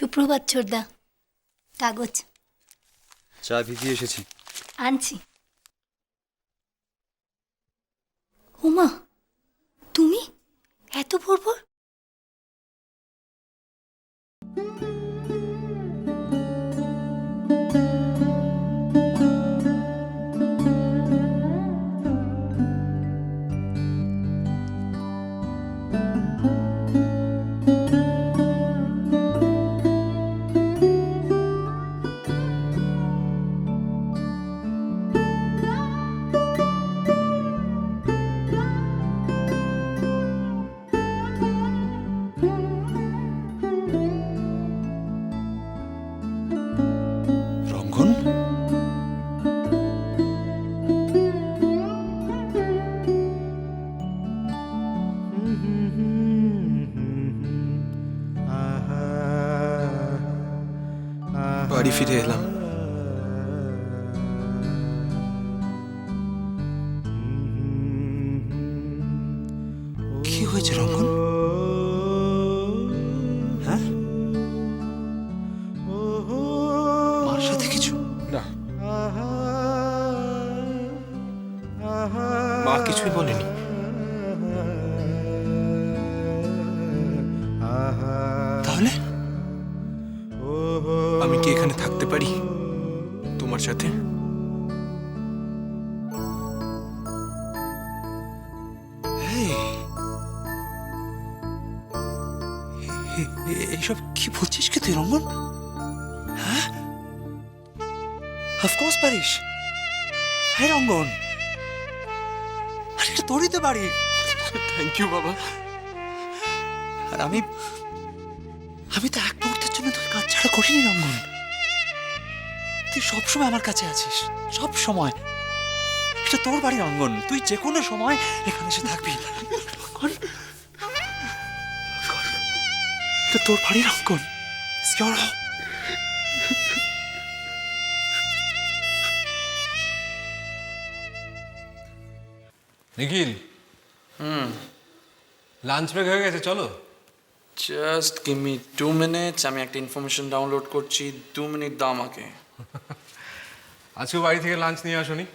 সুপ্রভাত ছোটদা। কাগজ চা ভিজিয়ে এসেছি। আনছি। উমা, তুমি এত ভোর ভোর? রঙ্গন, বাড়ি ফিরে এলাম। কি হয়েছে রঙ্গন? হ্যাঁ, মার সাথে কিছু না। মা কিছুই বলেনি। তাহলে আমি কি এখানে থাকতে পারি তোমার সাথে? এইসব কি বলছিস কি তুই রঙ্গন? হ্যাঁ, অফকোর্স পারিস। হ্যাঁ রঙ্গন, আরে এটা তোরই তো বাড়ি। থ্যাংক ইউ বাবা। আর আমি তো এক মুহূর্তের জন্য তোকে কাজ ছাড়া করিনি রঙ্গন। তুই সবসময় আমার কাছে আছিস, সব সময়। এটা তোর বাড়ি রঙ্গন, তুই যে কোনো সময় এখানে এসে থাকবি। রঙ্গন, এটা তোর বাড়ি Rangan. It's your home. Nikhil, lunch break হয়ে গেছে, চলো। জাস্ট গিভ মি 2 মিনিটস, আমি একটা ইনফরমেশন ডাউনলোড করছি। 2 মিনিট দাও আমাকে। আজকেও বাড়ি থেকে লাঞ্চ নিয়ে আসোনি?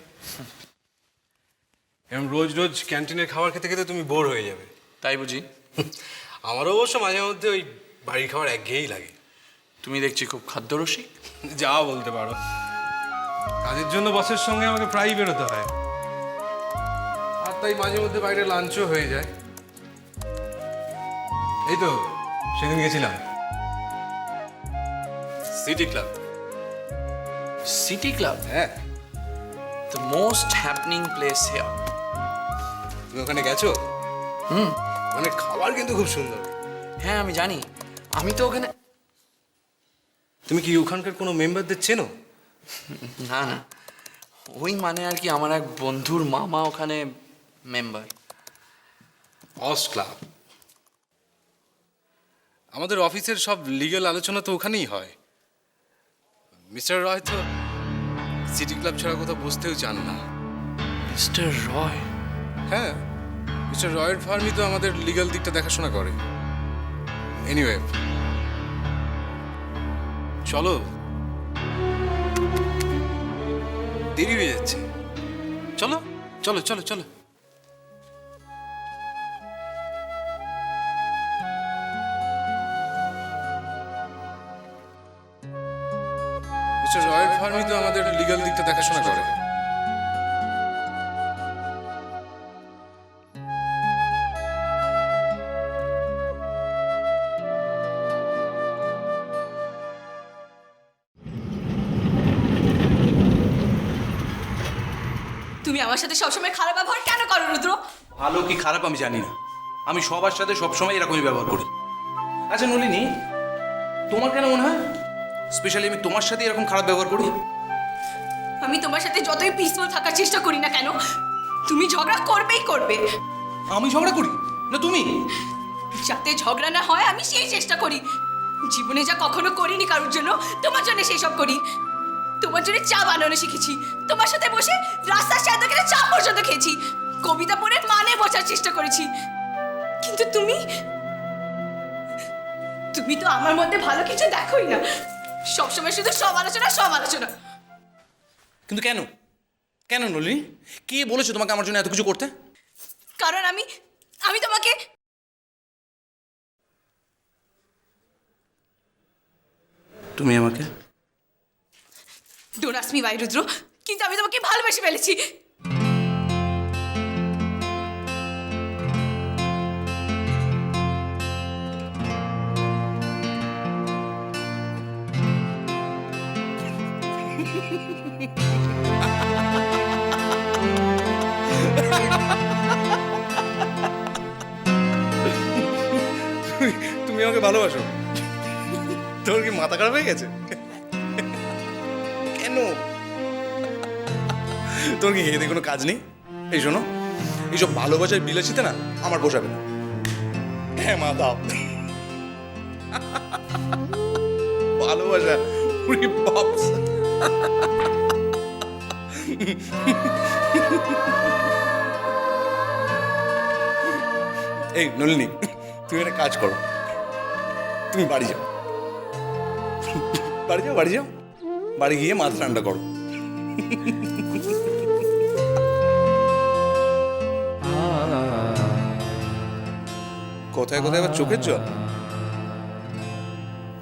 এরকম রোজ রোজ ক্যান্টিনের খাবার খেতে খেতে তুমি বোর হয়ে যাবে। তাই বুঝি? আমারও অবশ্য মাঝে মধ্যে ওই বাড়ির খাবার একঘেয়েই লাগে। তুমি দেখছি খুব খাদ্যরসিক। যা বলতে পারো। কাজের জন্য বসের সঙ্গে আমাকে প্রায়ই বেরোতে হয়, আর তাই মাঝে মধ্যে বাইরে লাঞ্চও হয়ে যায়। এই তো সেদিন গেছিলাম সিটি ক্লাব। সিটি ক্লাব, হ্যাঁ, the most happening place here. তুমি ওখানে গেছো? মানে খাবার কিন্তু খুব সুন্দর। হ্যাঁ আমি জানি, আমি তো ওখানে। তুমি কি ওখানকার কোনো মেম্বারদের চেনো? না না, ওই মানে আর কি, আমার এক বন্ধুর মামা ওখানে মেম্বার। অস ক্লাব। আমাদের অফিসের সব লিগ্যাল আলোচনা তো ওখানেই হয়। মিস্টার রয় তো সিটি ক্লাব ছাড়া কোথাও বসতেও চান না। মিস্টার রয়? হ্যাঁ, মিস্টার রয়ের ফার্মই তো আমাদের লিগ্যাল দিকটা দেখাশোনা করে। এনিওয়ে, চলো, দেরি হয়ে যাচ্ছে। চলো চলো চলো চলো। মিস্টার রয়ের ফার্মই তো আমাদের লিগ্যাল দিকটা দেখাশোনা করে। তুমি আমার সাথে সবসময় খারাপ ব্যবহার কেন করো রুদ্র? ভালো কি খারাপ আমি জানি না, আমি সবার সাথে সবসময় এরকমই ব্যবহার করি। আচ্ছা নলিনী, তোমার কেন মনে হয় স্পেশালি আমি তোমার সাথে এরকম খারাপ ব্যবহার করি? আমি তোমার সাথে যতই পিসফুল থাকার চেষ্টা করি না কেন, তুমি ঝগড়া করবেই করবে। আমি ঝগড়া করি না তুমি? যাতে ঝগড়া না হয় আমি সেই চেষ্টা করি। জীবনে যা কখনো করিনি কারোর জন্য, তোমার জন্য সেই সব করি। তোমার জন্য চা বানানো শিখেছি, তোমার সাথে বসে রাস্তার সাথে গেলে চা পর্যন্ত খেয়েছি, কবিতা পড়ে মানে বোঝার চেষ্টা করেছি। কিন্তু তুমি তুমি তো আমার মধ্যে ভালো কিছু দেখোই না, সবসময় শুধু সমালোচনা সমালোচনা। কিন্তু কেন কেন নলিনী, কে বলেছো তোমাকে আমার জন্য এত কিছু করতে? কারণ আমি তোমাকে তুমি আমাকে ডোন্ট আস্ক মি ওয়াই রুদ্র, কিন্তু আমি তোমাকে ভালোবেসে ফেলেছি। তুমি আমাকে ভালোবাসো? তোর কি মাথা খারাপ হয়ে গেছে? কেন? তোর কি এতে কোনো কাজ নেই? এই শোনো, এইসব ভালোবাসার বিলাসিতে না আমার পোষাবে না। হ্যাঁ মা, দাও ভালোবাসা। উরি বাপস। এই নলিনী, তুমি একটা কাজ করো, তুমি বাড়ি যাও, বাড়ি যাও, বাড়ি যাও, বাড়ি গিয়ে মাথা ঠান্ডা করো। কোথায় কোথায় আবার চোখের জল?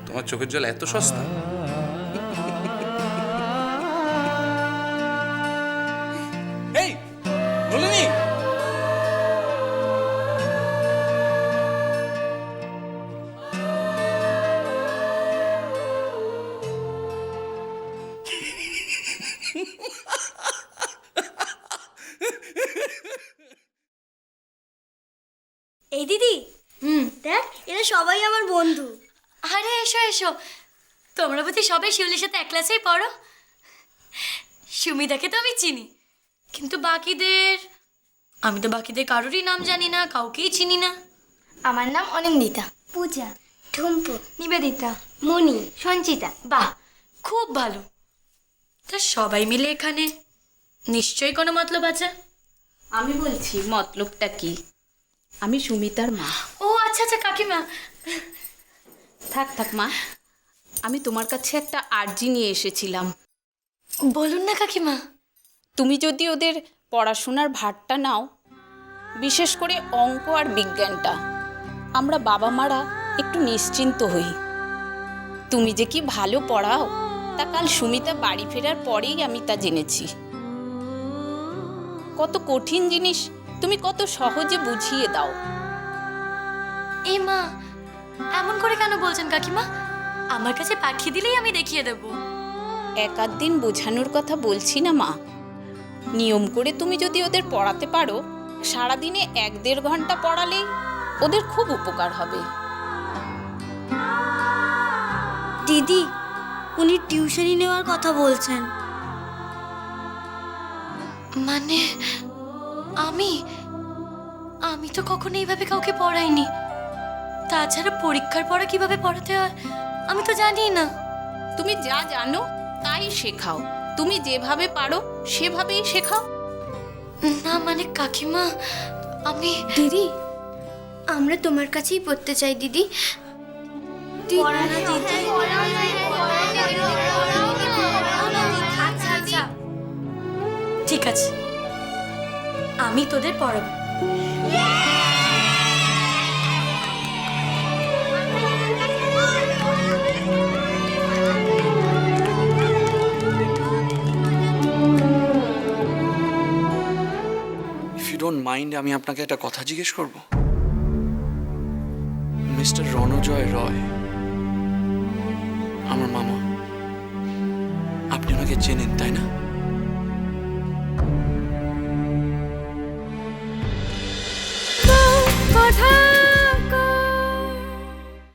তোমার চোখের জল এত সস্তা? এই নলিনী, এই দিদি, দেখ এরা সবাই আমার বন্ধু। আরে এসো এসো, তোমরা বুঝি সবাই শিউলির সাথে এক ক্লাসেই পড়ো? সুমিতাকে তো আমি চিনি, কিন্তু বাকিদের আমি তো বাকিদের কারোরই নাম জানি না, কাউকেই চিনি না। আমার নাম অনিন্দিতা, পূজা, ঠুম্পু, নিবেদিতা, মণি, সঞ্চিতা। বাহ, খুব ভালো। তা সবাই মিলে এখানে নিশ্চয়ই কোনো মতলব আছে। আমি বলছি মতলবটা কি। আমি সুমিতার মা। ও আচ্ছা আচ্ছা কাকিমা। থাক থাক মা, আমি তোমার কাছে একটা আর্জি নিয়ে এসেছিলাম। বলুন না কাকিমা। তুমি যদি ওদের পড়াশোনার ভারটা নাও, বিশেষ করে অঙ্ক আর বিজ্ঞানটা, আমরা বাবা মারা একটু নিশ্চিন্ত হই। তুমি যে কি ভালো পড়াও তা কাল সুমিতা বাড়ি ফেরার পরেই আমি তা জেনেছি। কত কঠিন জিনিস তুমি কত সহজে বুঝিয়ে দাও। এই মা, এমন করে কেন বলছেন কাকিমা? আমার কাছে পাঠিয়ে দিলেই আমি দেখিয়ে দেব। এক আধ দিন বোঝানোর কথা বলছি না মা, নিয়ম করে তুমি যদি ওদের পড়াতে পারো, সারাদিনে 1-1.5 ঘন্টা পড়ালেই ওদের খুব উপকার হবে। দিদি উনি টিউশনি নেওয়ার কথা বলছেন। মানে আমি আমি তো কখনো এইভাবে কাউকে পড়াইনি। তাছাড়া পরীক্ষার পরে কিভাবে পড়াতে হয় আমি তো জানি না। তুমি যা জানো তাই শেখাও, তুমি যেভাবে পারো সেভাবেই শেখাও। না মানে কাকিমা, আমি দিদি আমরা তোমার কাছেই পড়তে চাই দিদি। ঠিক আছে, আমি তোদের পড়াবো। ইফ ইউ ডোন্ট মাইন্ড, আমি আপনাকে একটা কথা জিজ্ঞেস করব। মিস্টার রণজয় রয়, আমার মামা, আপনি ওনাকে চেনেন তাই না?